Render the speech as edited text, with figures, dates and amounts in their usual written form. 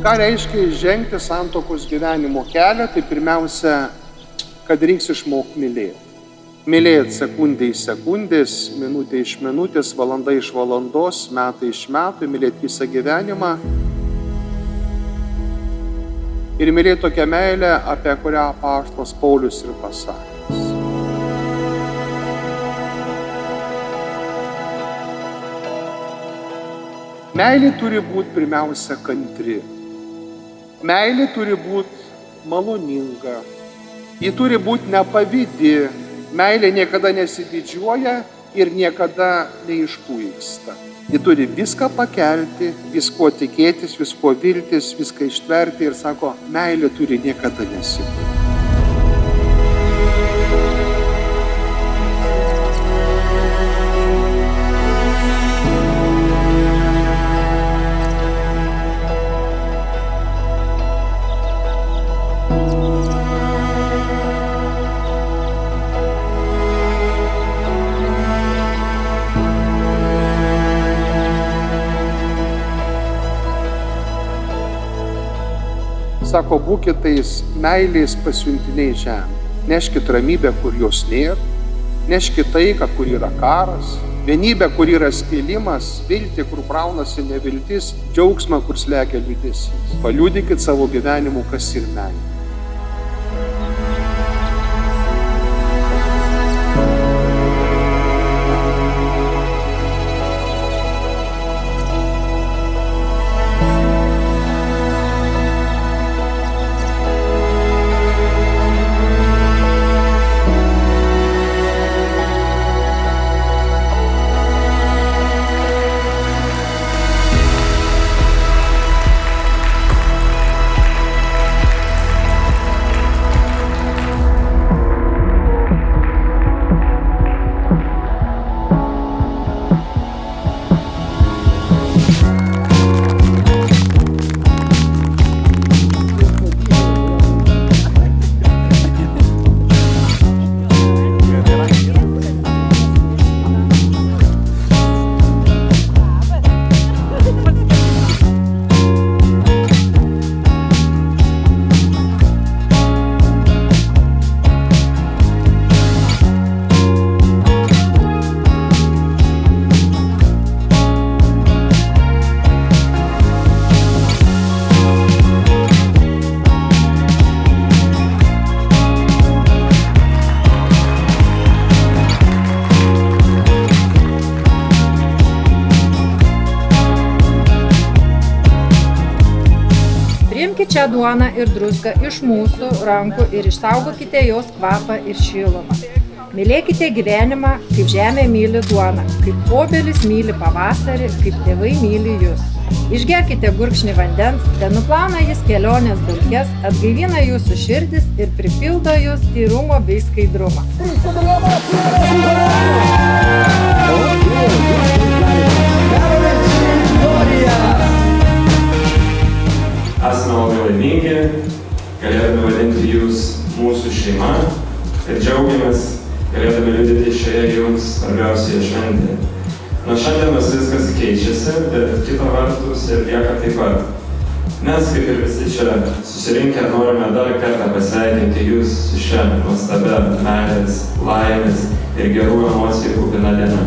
Ką reiškia žengti santuokos gyvenimo kelią, tai pirmiausia, kad reiks išmokti mylėti. Mylėti sekundė iš sekundės, minutė iš minutės, valanda iš valandos, metai iš metų, mylėti visą gyvenimą. Ir mylėti tokią meilę, apie kurią apaštalas Paulius ir pasakęs. Meilė turi būti pirmiausia kantri. Meilė turi būti maloninga. Ji turi būti nepavydi. Meilė niekada nesididžiuoja ir niekada neišpuiksta. Ji turi viską pakelti, visko tikėtis, visko viltis, viską ištverti ir sako, meilė turi niekada nesibaigti. Sako, būkit tais meilės pasiuntiniai žemė. Neškit ramybę, kur jos nėra. Neškit taiką, kur yra karas. Vienybę, kur yra skilimas. Viltį, kur braunasi neviltis. Džiaugsmą, kur slegia liūdesys. Paliudykit savo gyvenimu, kas ir meilė. Paimkite šią duoną ir druską iš mūsų rankų ir išsaugokite jos kvapą ir šilumą. Mylėkite gyvenimą, kaip žemė myli duoną, kaip obelis myli pavasarį, kaip tėvai myli jūs. Išgerkite gurkšnį vandens, ten nuplauna jis kelionės dulkes, atgaivina jūsų širdis ir pripildo jūs tyrumo bei skaidrumo. Esame labai laimingi, galėtume vadinti jūs mūsų šeima ir džiaugiamės, galėtume liudyti šioje jums svarbiausioje šventėje. Nuo šiandienos viskas keičiasi, bet kita vertus ir lieka taip pat. Mes, kaip ir visi čia susirinkę, norime dar kartą pasveikinti jūs su šia nuostabia meilės, laimės ir gerų emocijų kupina diena.